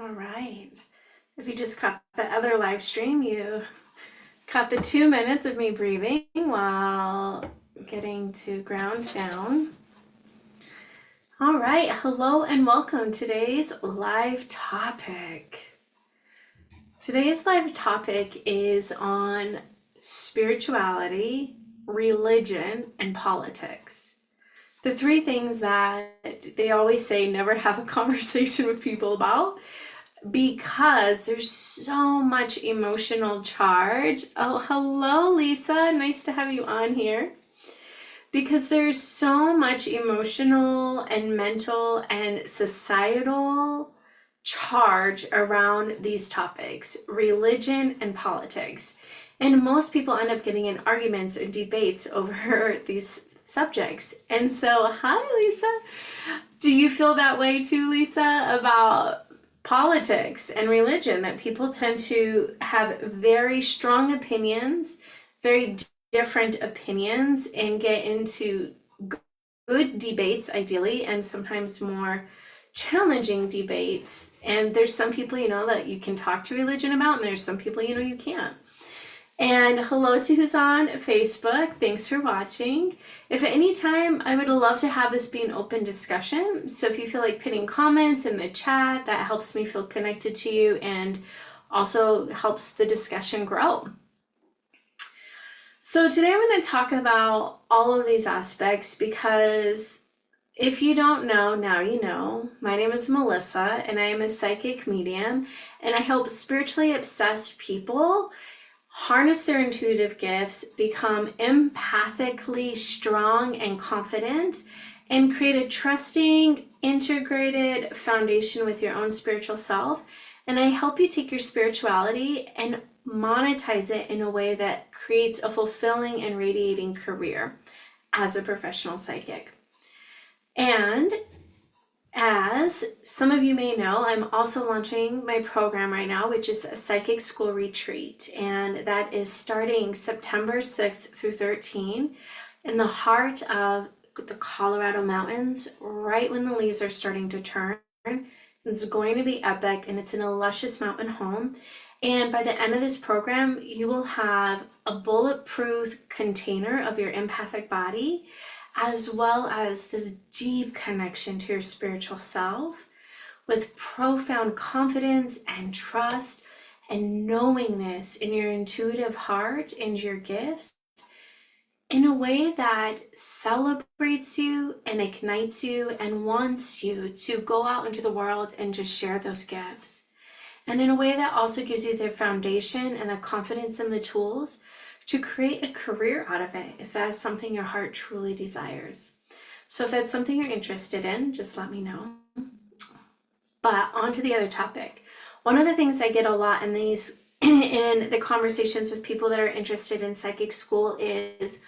All right. If you just caught the other live stream, you caught the 2 minutes of me breathing while getting to ground down. All right. Hello and welcome. Today's live topic. Today's live topic is on spirituality, religion, and politics. The three things that they always say never have a conversation with people about because there's so much emotional charge. Oh, hello, Lisa. Nice to have you on here. Because there's so much emotional and mental and societal charge around these topics, religion and politics. And most people end up getting in arguments and debates over these subjects. And so, hi, Lisa. Do you feel that way too, Lisa, about politics and religion, that people tend to have very strong opinions, very different opinions, and get into good debates, ideally, and sometimes more challenging debates? And there's some people, that you can talk to religion about, and there's some people, you can't. And hello to who's on Facebook. Thanks for watching. If at any time, I would love to have this be an open discussion. So if you feel like putting comments in the chat, that helps me feel connected to you and also helps the discussion grow. So today I'm going to talk about all of these aspects because if you don't know, now you know. My name is Melissa and I am a psychic medium, and I help spiritually obsessed people harness their intuitive gifts, become empathically strong and confident, and create a trusting, integrated foundation with your own spiritual self. And I help you take your spirituality and monetize it in a way that creates a fulfilling and radiating career as a professional psychic. And as some of you may know, I'm also launching my program right now, which is a psychic school retreat. And that is starting September 6th through 13 in the heart of the Colorado mountains, right when the leaves are starting to turn. It's going to be epic, and it's in a luscious mountain home. And by the end of this program, you will have a bulletproof container of your empathic body, as well as this deep connection to your spiritual self with profound confidence and trust and knowingness in your intuitive heart and your gifts in a way that celebrates you and ignites you and wants you to go out into the world and just share those gifts. And in a way that also gives you the foundation and the confidence and the tools to create a career out of it, if that is something your heart truly desires. So if that's something you're interested in, just let me know. But on to the other topic. One of the things I get a lot in in the conversations with people that are interested in psychic school is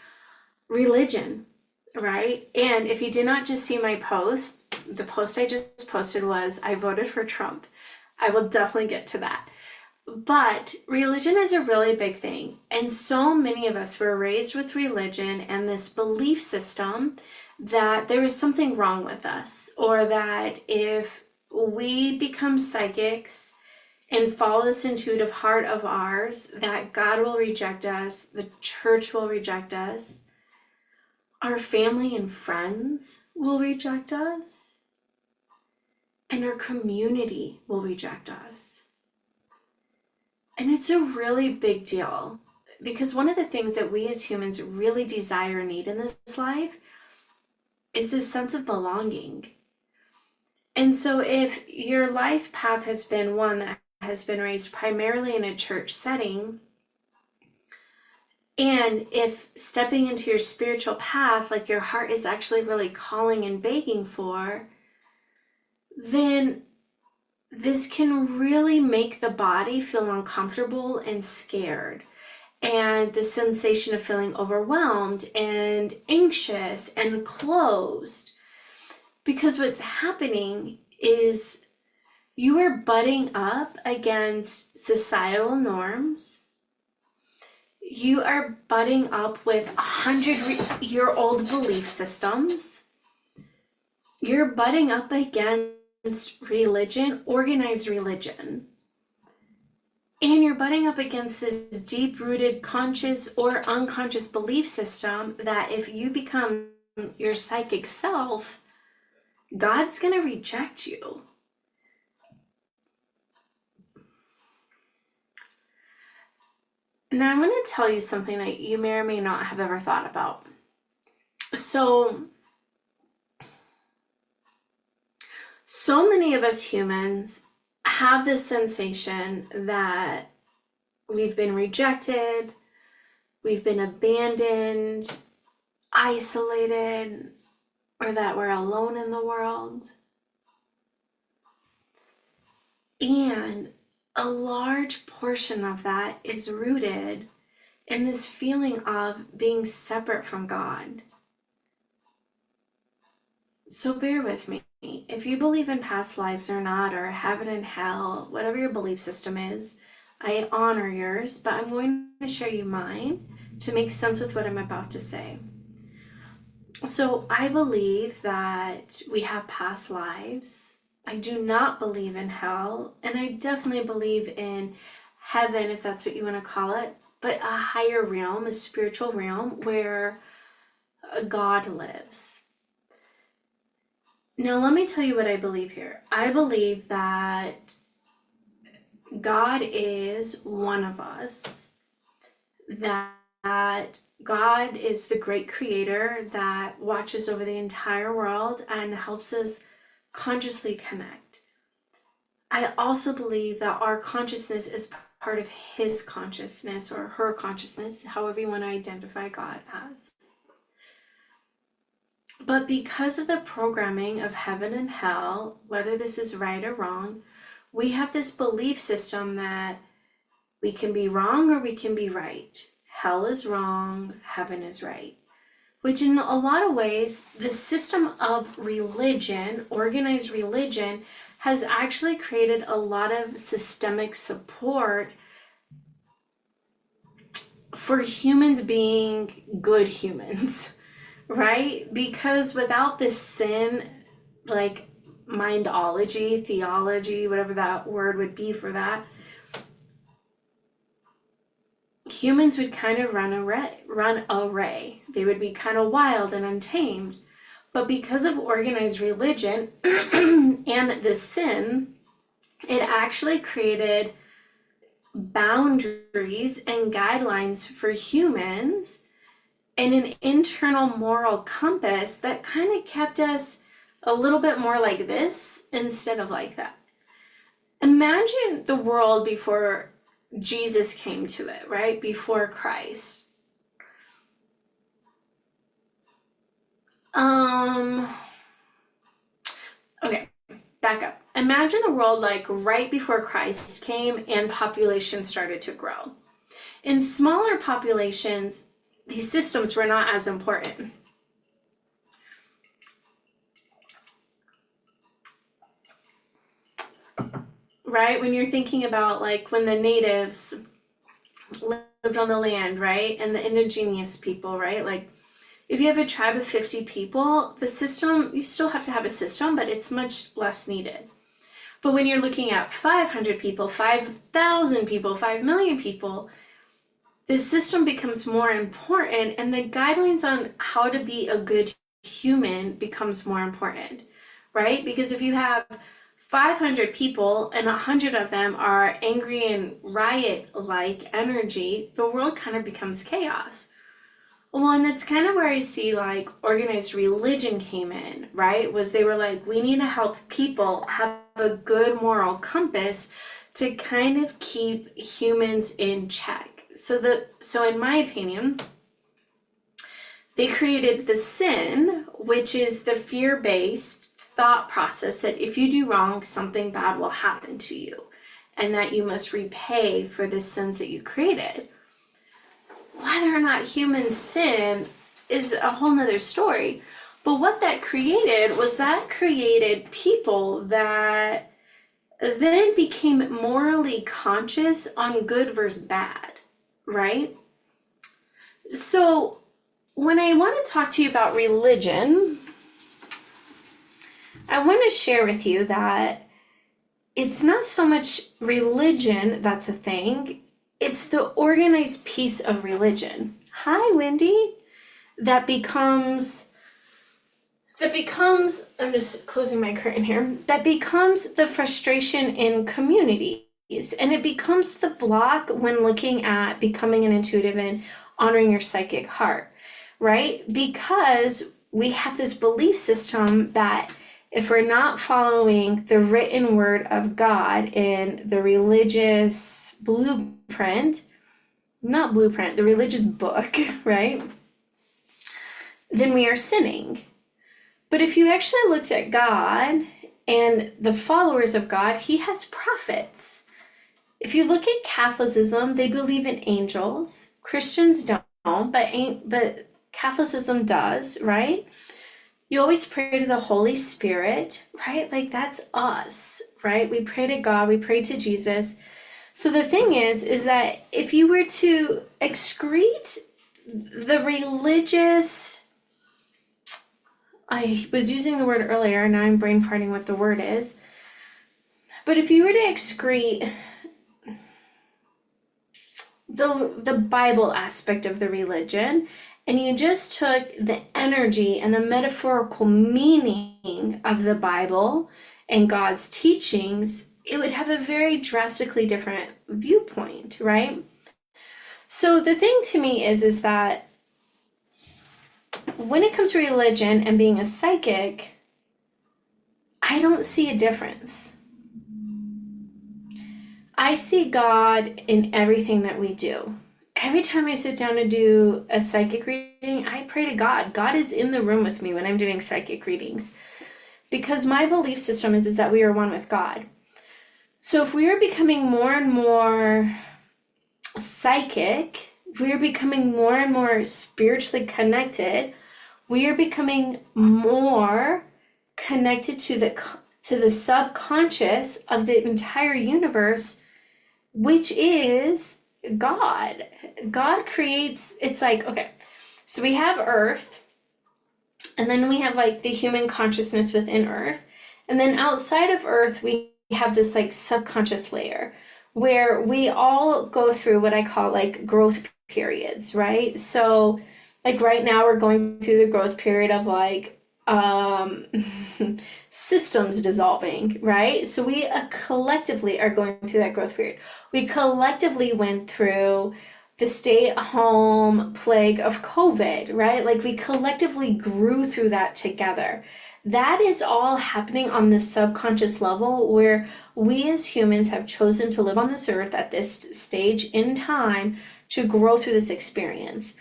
religion, right? And if you did not just see my post, the post I just posted was, I voted for Trump. I will definitely get to that. But religion is a really big thing. And so many of us were raised with religion and this belief system that there is something wrong with us, or that if we become psychics and follow this intuitive heart of ours, that God will reject us, the church will reject us, our family and friends will reject us, and our community will reject us. And it's a really big deal, because one of the things that we as humans really desire and need in this life is this sense of belonging. And so if your life path has been one that has been raised primarily in a church setting, and if stepping into your spiritual path, like your heart is actually really calling and begging for, then this can really make the body feel uncomfortable and scared, and the sensation of feeling overwhelmed and anxious and closed. Because what's happening is you are butting up against societal norms. You are butting up with 100-year-old belief systems. You're butting up against religion, organized religion. And you're butting up against this deep rooted conscious or unconscious belief system that if you become your psychic self, God's going to reject you. Now, I'm going to tell you something that you may or may not have ever thought about. So many of us humans have this sensation that we've been rejected, we've been abandoned, isolated, or that we're alone in the world. And a large portion of that is rooted in this feeling of being separate from God. So bear with me. If you believe in past lives or not, or heaven and hell, whatever your belief system is, I honor yours, but I'm going to share you mine to make sense with what I'm about to say. So I believe that we have past lives. I do not believe in hell, and I definitely believe in heaven, if that's what you want to call it, but a higher realm, a spiritual realm where God lives. Now, let me tell you what I believe here. I believe that God is one of us, that God is the great creator that watches over the entire world and helps us consciously connect. I also believe that our consciousness is part of his consciousness or her consciousness, however you want to identify God as. But because of the programming of heaven and hell, whether this is right or wrong, we have this belief system that we can be wrong or we can be right. Hell is wrong, heaven is right. Which in a lot of ways, the system of religion, organized religion, has actually created a lot of systemic support for humans being good humans. Right? Because without this sin, like mindology, theology, whatever that word would be for that, humans would kind of run away. They would be kind of wild and untamed. But because of organized religion and the sin, it actually created boundaries and guidelines for humans and an internal moral compass that kind of kept us a little bit more like this instead of like that. Imagine the world before Jesus came to it, right? Before Christ. Okay, back up. Imagine the world like right before Christ came and population started to grow. In smaller populations, these systems were not as important. Right? When you're thinking about like when the natives lived on the land, right? And the indigenous people, right? Like if you have a tribe of 50 people, the system, you still have to have a system, but it's much less needed. But when you're looking at 500 people, 5,000 people, 5 million people, this system becomes more important and the guidelines on how to be a good human becomes more important, right? Because if you have 500 people and 100 of them are angry and riot-like energy, the world kind of becomes chaos. Well, and that's kind of where I see like organized religion came in, right? Was they were like, we need to help people have a good moral compass to kind of keep humans in check. So in my opinion, they created the sin, which is the fear-based thought process that if you do wrong, something bad will happen to you, and that you must repay for the sins that you created. Whether or not humans sin is a whole nother story. But what that created was that created people that then became morally conscious on good versus bad, right? So when I want to talk to you about religion, I want to share with you that it's not so much religion that's a thing, it's the organized piece of religion. Hi, Wendy. That becomes, I'm just closing my curtain here, that becomes the frustration in communities. And it becomes the block when looking at becoming an intuitive and honoring your psychic heart, right? Because we have this belief system that if we're not following the written word of God in the religious blueprint, not blueprint, the religious book, right? Then we are sinning. But if you actually looked at God and the followers of God, he has prophets. If you look at Catholicism, they believe in angels. Christians don't, but Catholicism does, right? You always pray to the Holy Spirit, right? Like that's us, right? We pray to God, we pray to Jesus. So the thing is that if you were to excrete the religious, I was using the word earlier, and now I'm brain farting what the word is. But if you were to excrete the Bible aspect of the religion, and you just took the energy and the metaphorical meaning of the Bible and God's teachings, it would have a very drastically different viewpoint, right? So the thing to me is that when it comes to religion and being a psychic, I don't see a difference. I see God in everything that we do. Every time I sit down to do a psychic reading, I pray to God. God is in the room with me when I'm doing psychic readings. Because my belief system is that we are one with God. So if we are becoming more and more psychic, we are becoming more and more spiritually connected, we are becoming more connected to the subconscious of the entire universe, which is God. God creates, it's like, okay, so we have Earth, and then we have like the human consciousness within Earth, and then outside of Earth, we have this like subconscious layer where we all go through what I call like growth periods, right? So like right now we're going through the growth period of like systems dissolving, right? So we collectively are going through that growth period. We collectively went through the stay-at-home plague of COVID, right? Like we collectively grew through that together. That is all happening on this subconscious level where we as humans have chosen to live on this earth at this stage in time to grow through this experience.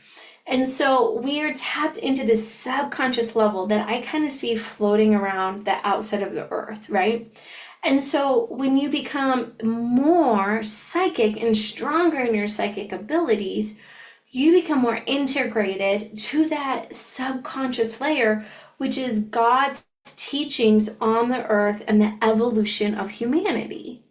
And so we are tapped into this subconscious level that I kind of see floating around the outside of the earth, right? And so when you become more psychic and stronger in your psychic abilities, you become more integrated to that subconscious layer, which is God's teachings on the earth and the evolution of humanity.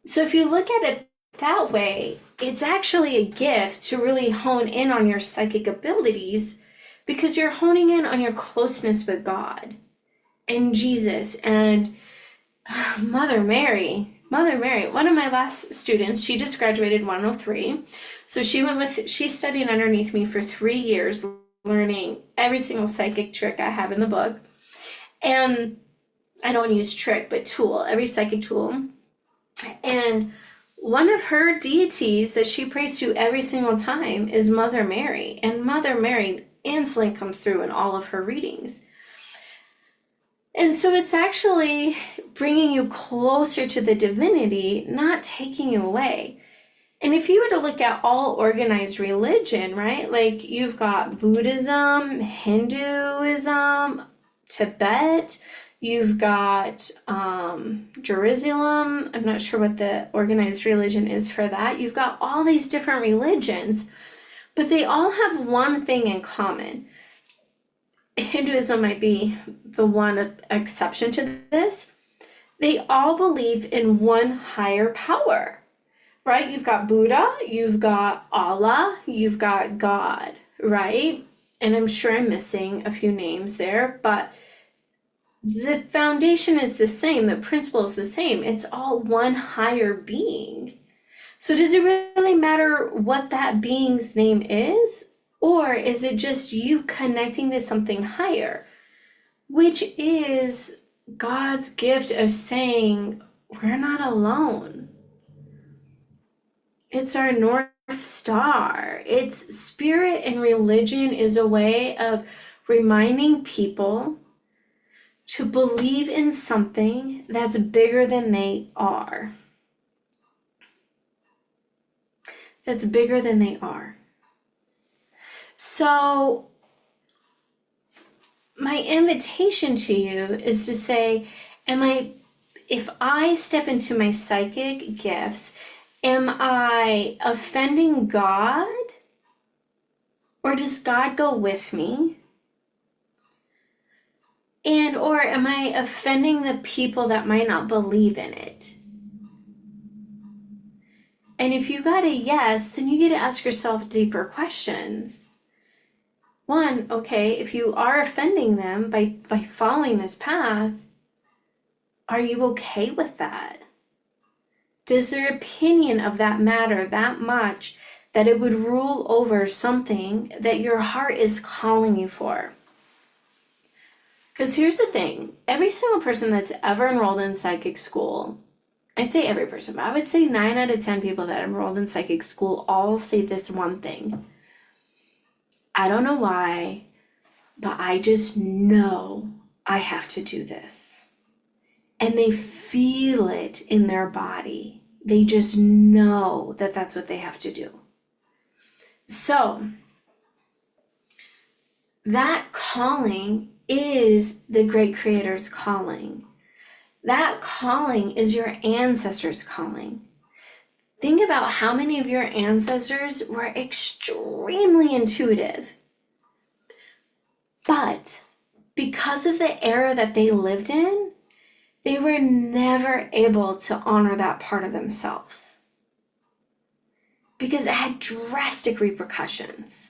So if you look at it that way, it's actually a gift to really hone in on your psychic abilities because you're honing in on your closeness with God and Jesus and Mother Mary. One of my last students, she just graduated 103. So she studied underneath me for 3 years, learning every single psychic trick I have in the book. And I don't use trick, but tool, every psychic tool. And one of her deities that she prays to every single time is Mother Mary. And Mother Mary instantly comes through in all of her readings. And so it's actually bringing you closer to the divinity, not taking you away. And if you were to look at all organized religion, right? Like you've got Buddhism, Hinduism, Tibet, you've got Jerusalem. I'm not sure what the organized religion is for that. You've got all these different religions, but they all have one thing in common. Hinduism might be the one exception to this. They all believe in one higher power, right? You've got Buddha, you've got Allah, you've got God, right? And I'm sure I'm missing a few names there, but The foundation is the same, the principle is the same. It's all one higher being. So does it really matter what that being's name is? Or is it just you connecting to something higher, which is God's gift of saying, we're not alone. It's our North Star. It's spirit, and religion is a way of reminding people to believe in something that's bigger than they are. That's bigger than they are. So, my invitation to you is to say, if I step into my psychic gifts, am I offending God? Or does God go with me? And or am I offending the people that might not believe in it? And if you got a yes, then you get to ask yourself deeper questions. One, okay, if you are offending them by following this path, are you okay with that? Does their opinion of that matter that much that it would rule over something that your heart is calling you for? Because here's the thing, every single person that's ever enrolled in psychic school, I say every person, but I would say 9 out of 10 people that enrolled in psychic school all say this one thing. I don't know why, but I just know I have to do this. And they feel it in their body. They just know that that's what they have to do. So, that calling is the great creator's calling. That calling is your ancestors' calling. Think about how many of your ancestors were extremely intuitive. But because of the era that they lived in, they were never able to honor that part of themselves because it had drastic repercussions.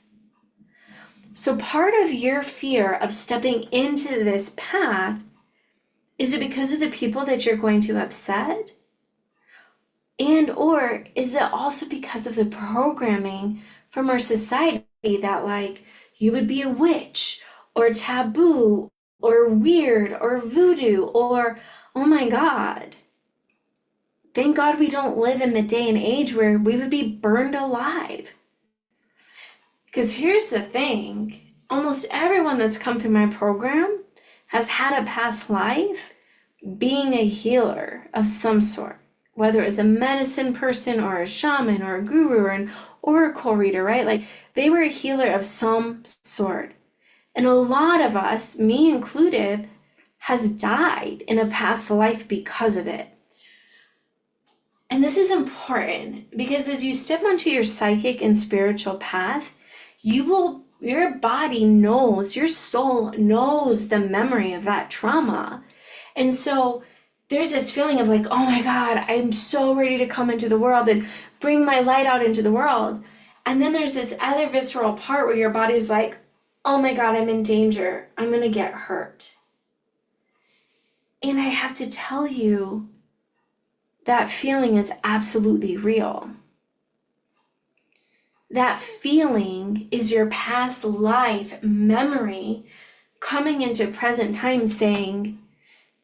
So part of your fear of stepping into this path, is it because of the people that you're going to upset? And or is it also because of the programming from our society that like you would be a witch or taboo or weird or voodoo or oh my God. Thank God we don't live in the day and age where we would be burned alive. Because here's the thing, almost everyone that's come through my program has had a past life being a healer of some sort, whether it's a medicine person or a shaman or a guru or an oracle reader, right? Like they were a healer of some sort. And a lot of us, me included, has died in a past life because of it. And this is important because as you step onto your psychic and spiritual path, your body knows, your soul knows the memory of that trauma. And so there's this feeling of like, oh my God, I'm so ready to come into the world and bring my light out into the world. And then there's this other visceral part where your body's like, oh my God, I'm in danger. I'm going to get hurt. And I have to tell you, that feeling is absolutely real. That feeling is your past life memory coming into present time saying,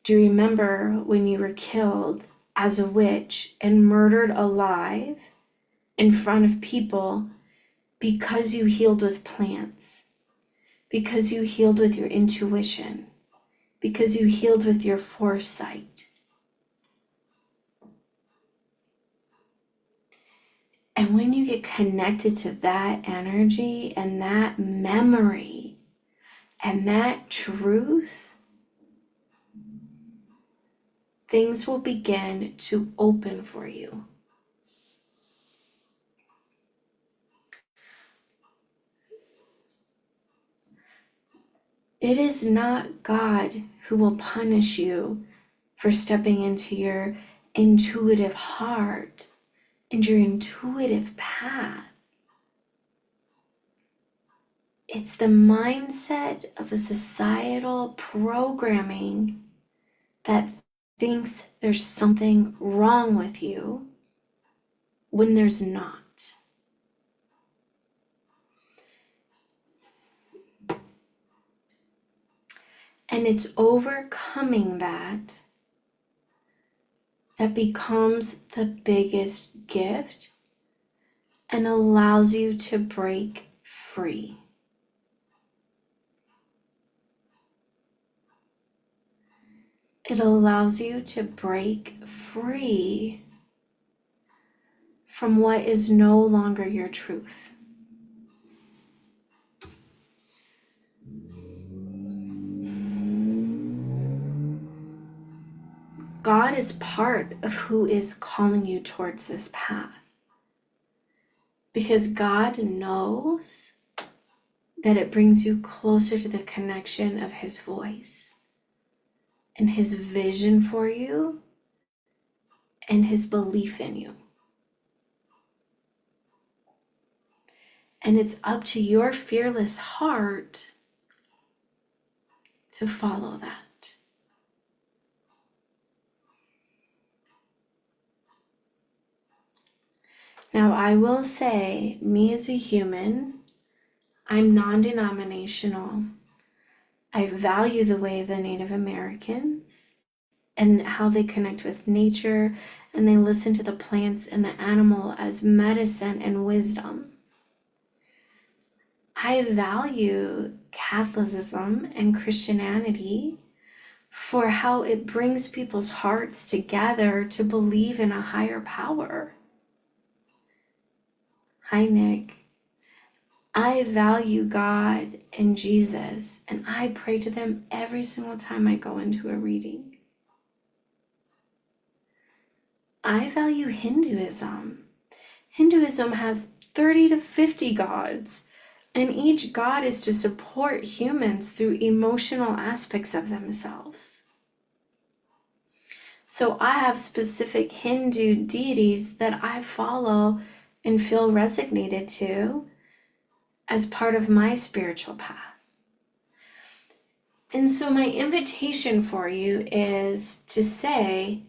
do you remember when you were killed as a witch and murdered alive in front of people because you healed with plants, because you healed with your intuition, because you healed with your foresight? And when you get connected to that energy and that memory and that truth, things will begin to open for you. It is not God who will punish you for stepping into your intuitive heart and your intuitive path. It's the mindset of the societal programming that thinks there's something wrong with you when there's not. And it's overcoming that becomes the biggest gift and allows you to break free. It allows you to break free from what is no longer your truth. God is part of who is calling you towards this path. Because God knows that it brings you closer to the connection of His voice and His vision for you and His belief in you. And it's up to your fearless heart to follow that. Now, I will say, me as a human, I'm non-denominational. I value the way of the Native Americans and how they connect with nature, and they listen to the plants and the animal as medicine and wisdom. I value Catholicism and Christianity for how it brings people's hearts together to believe in a higher power. Hi, Nick. I value God and Jesus, and I pray to them every single time I go into a reading. I value Hinduism. Hinduism has 30 to 50 gods, and each god is to support humans through emotional aspects of themselves. So I have specific Hindu deities that I follow and feel resonated to as part of my spiritual path. And so my invitation for you is to say,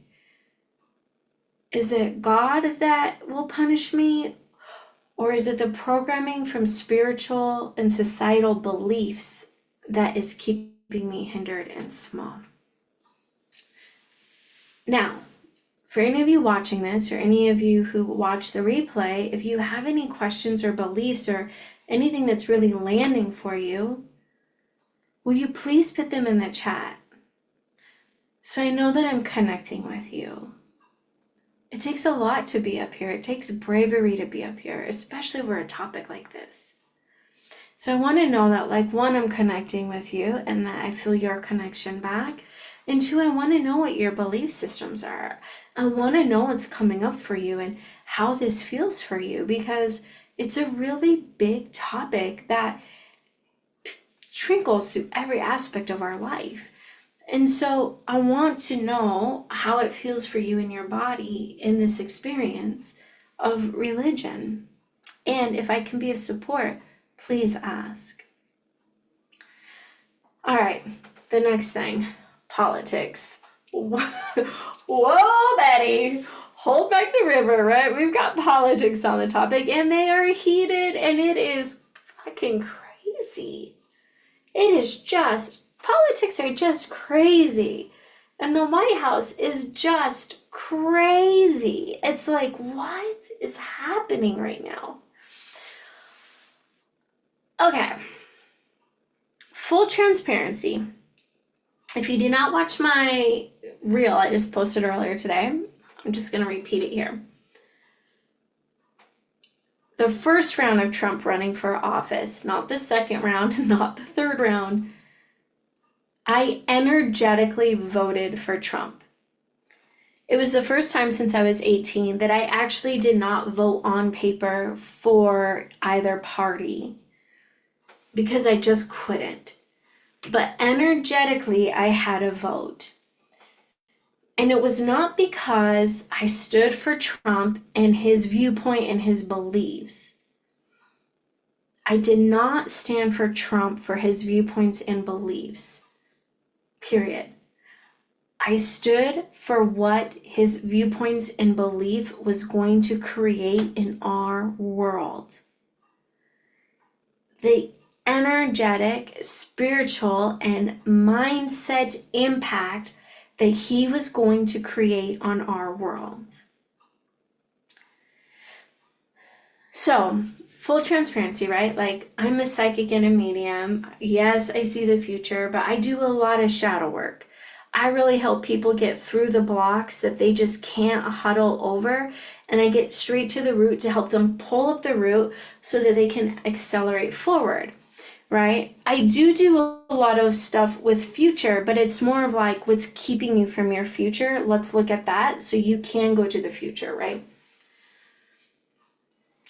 is it God that will punish me? Or is it the programming from spiritual and societal beliefs that is keeping me hindered and small? Now, for any of you watching this, or any of you who watch the replay, if you have any questions or beliefs or anything that's really landing for you, will you please put them in the chat so I know that I'm connecting with you? It takes a lot to be up here. It takes bravery to be up here, especially over a topic like this. So I want to know that, like, one, I'm connecting with you and that I feel your connection back. And two, I want to know what your belief systems are. I want to know what's coming up for you and how this feels for you, because it's a really big topic that trickles through every aspect of our life. And so I want to know how it feels for you in your body in this experience of religion. And if I can be of support, please ask. All right, the next thing, politics. Whoa, Betty, hold back the river, right? We've got politics on the topic, and they are heated, and it is fucking crazy. It is just, politics are just crazy. And the White House is just crazy. It's like, what is happening right now? Okay. Full transparency. If you did not watch my reel I just posted earlier today, I'm just going to repeat it here. The first round of Trump running for office, not the second round, not the third round, I energetically voted for Trump. It was the first time since I was 18 that I actually did not vote on paper for either party because I just couldn't. But energetically, I had a vote. And it was not because I stood for Trump and his viewpoint and his beliefs. I did not stand for Trump for his viewpoints and beliefs, period. I stood for what his viewpoints and belief was going to create in our world. The energetic, spiritual, and mindset impact that he was going to create on our world. So, full transparency, right? Like, I'm a psychic and a medium. Yes, I see the future, but I do a lot of shadow work. I really help people get through the blocks that they just can't huddle over, and I get straight to the root to help them pull up the root so that they can accelerate forward, right? I do a lot of stuff with future, but it's more of like what's keeping you from your future. Let's look at that so you can go to the future, right?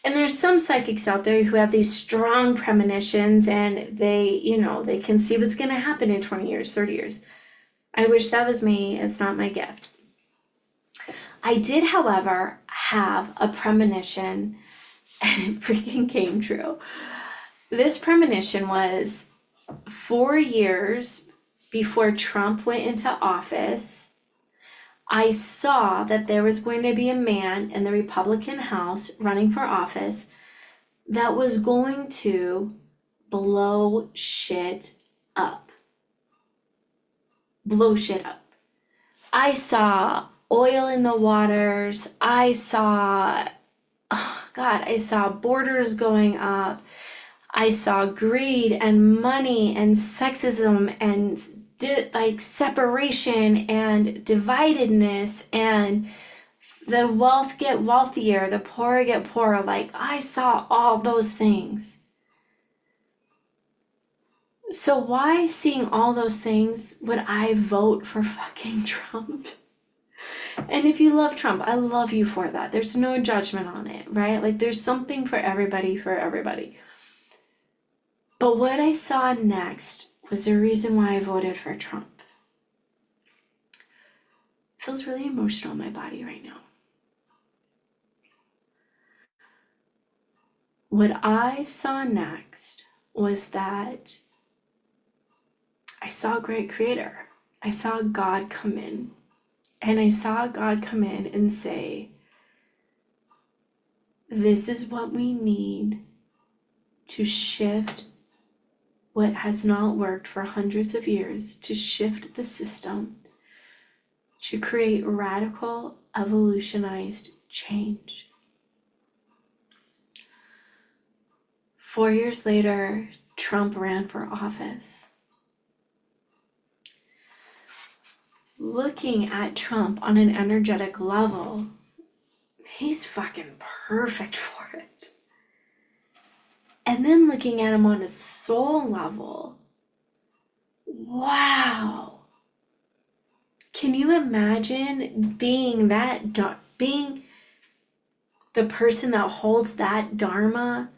And there's some psychics out there who have these strong premonitions and they can see what's going to happen in 20 years, 30 years. I wish that was me. It's not my gift. I did, however, have a premonition, and it freaking came true. This premonition was 4 years before Trump went into office. I saw that there was going to be a man in the Republican House running for office that was going to blow shit up. Blow shit up. I saw oil in the waters. I saw borders going up. I saw greed and money and sexism and separation and dividedness, and the wealth get wealthier, the poor get poorer. Like, I saw all those things. So why, seeing all those things, would I vote for fucking Trump? And if you love Trump, I love you for that. There's no judgment on it, right? Like, there's something for everybody, But what I saw next was the reason why I voted for Trump. It feels really emotional in my body right now. What I saw next was that I saw a great creator. I saw God come in. And I saw God come in and say, this is what we need to shift what has not worked for hundreds of years, to shift the system, to create radical, evolutionized change. 4 years later, Trump ran for office. Looking at Trump on an energetic level, he's fucking perfect for it. And then looking at him on a soul level, wow. Can you imagine being being the person that holds that dharma,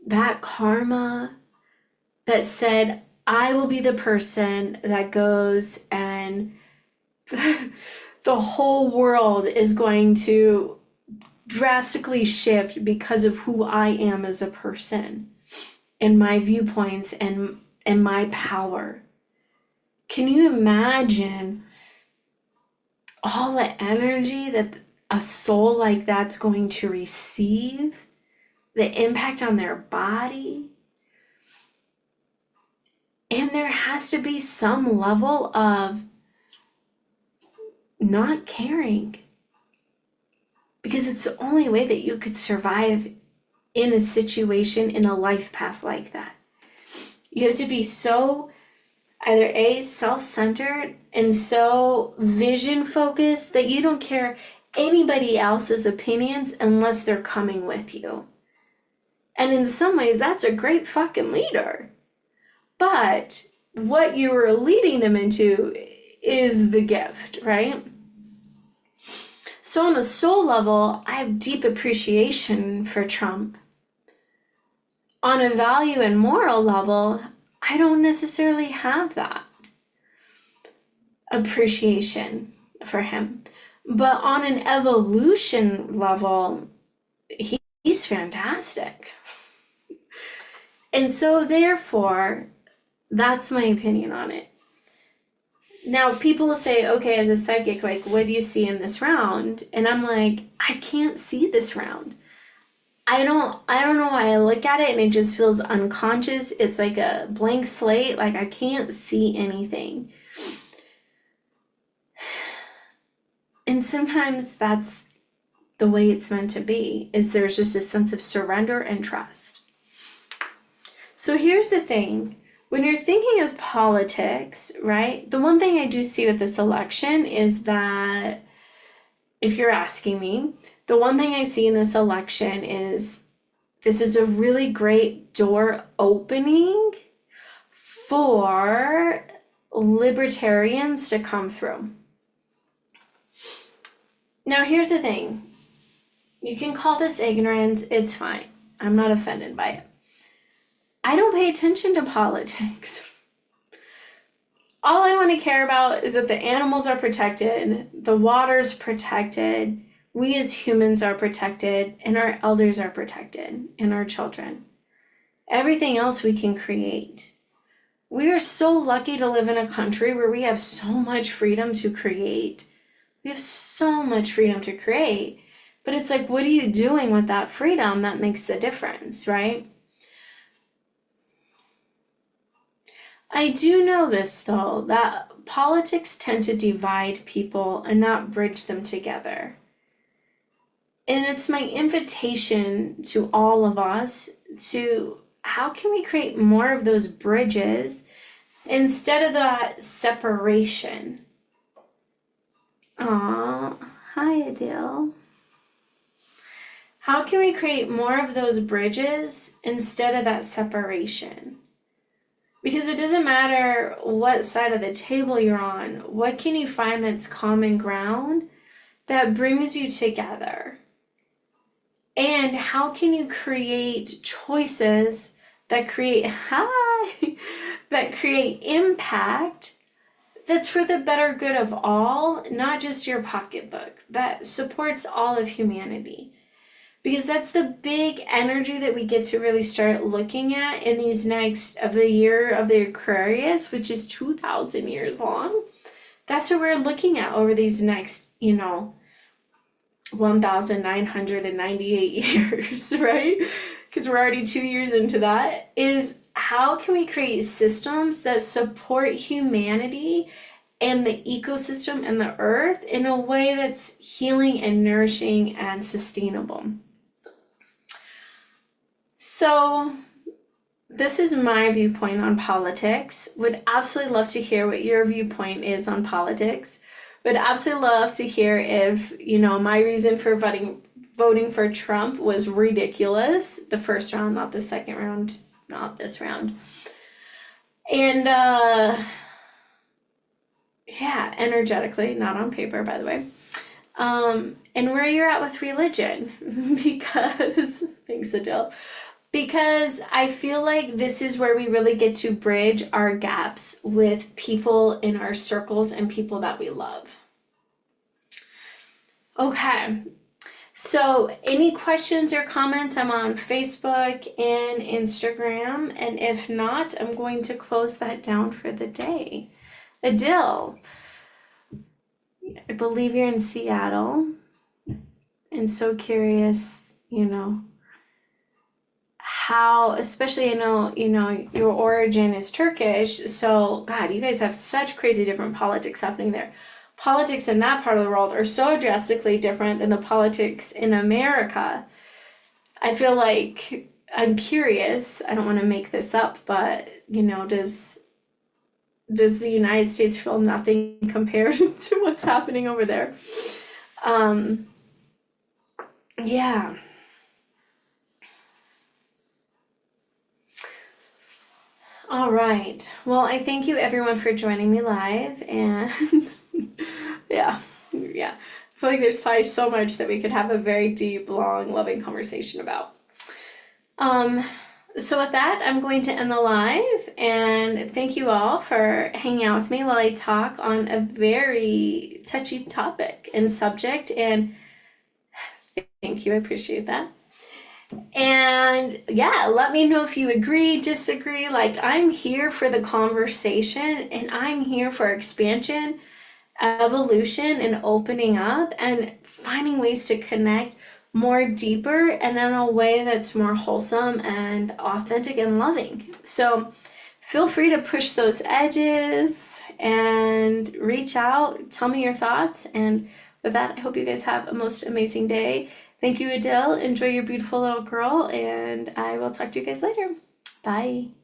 that karma, that said, I will be the person that goes and the whole world is going to drastically shift because of who I am as a person and my viewpoints and my power. Can you imagine all the energy that a soul like that's going to receive? The impact on their body? And there has to be some level of not caring, because it's the only way that you could survive in a situation, in a life path like that. You have to be so either self-centered and so vision focused that you don't care anybody else's opinions unless they're coming with you. And in some ways, that's a great fucking leader. But what you were leading them into is the gift, right? So on a soul level, I have deep appreciation for Trump. On a value and moral level, I don't necessarily have that appreciation for him. But on an evolution level, he's fantastic. And so therefore, that's my opinion on it. Now, people will say, okay, as a psychic, like, what do you see in this round? And I'm like, I can't see this round. I don't know why I look at it and it just feels unconscious. It's like a blank slate. Like, I can't see anything. And sometimes that's the way it's meant to be, is there's just a sense of surrender and trust. So here's the thing. When you're thinking of politics, right, the one thing I do see with this election is that, if you're asking me, the one thing I see in this election is this is a really great door opening for libertarians to come through. Now, here's the thing. You can call this ignorance, it's fine. I'm not offended by it. I don't pay attention to politics. All I want to care about is that the animals are protected, the water's protected, we as humans are protected, and our elders are protected, and our children. Everything else we can create. We are so lucky to live in a country where we have so much freedom to create. We have so much freedom to create. But it's like, what are you doing with that freedom that makes the difference, right? I do know this, though, that politics tend to divide people and not bridge them together. And it's my invitation to all of us to, how can we create more of those bridges instead of that separation? Aw, hi Adele. How can we create more of those bridges instead of that separation? Because it doesn't matter what side of the table you're on, what can you find that's common ground that brings you together? And how can you create choices that create that create impact that's for the better good of all, not just your pocketbook, that supports all of humanity? Because that's the big energy that we get to really start looking at in these next of the year of the Aquarius, which is 2,000 years long. That's what we're looking at over these next, 1,998 years, right? Because we're already 2 years into that, is how can we create systems that support humanity and the ecosystem and the earth in a way that's healing and nourishing and sustainable. So this is my viewpoint on politics. Would absolutely love to hear what your viewpoint is on politics. Would absolutely love to hear if, my reason for voting for Trump was ridiculous. The first round, not the second round, not this round. And yeah, energetically, not on paper, by the way. And where you're at with religion, because, thanks Adele, because I feel like this is where we really get to bridge our gaps with people in our circles and people that we love. Okay, so any questions or comments? I'm on Facebook and Instagram, and if not, I'm going to close that down for the day. Adele, I believe you're in Seattle, and so curious, how, especially I know, your origin is Turkish, so God, you guys have such crazy different politics happening there. Politics in that part of the world are so drastically different than the politics in America. I feel like, I'm curious, I don't want to make this up, but does the United States feel nothing compared to what's happening over there? Yeah. All right. Well, I thank you everyone for joining me live, and yeah. I feel like there's probably so much that we could have a very deep, long, loving conversation about. So with that, I'm going to end the live, and thank you all for hanging out with me while I talk on a very touchy topic and subject, and thank you, I appreciate that. And yeah, let me know if you agree, disagree. Like, I'm here for the conversation and I'm here for expansion, evolution, and opening up and finding ways to connect more deeper and in a way that's more wholesome and authentic and loving. So feel free to push those edges and reach out, tell me your thoughts. And with that, I hope you guys have a most amazing day. Thank you, Adele. Enjoy your beautiful little girl, and I will talk to you guys later. Bye.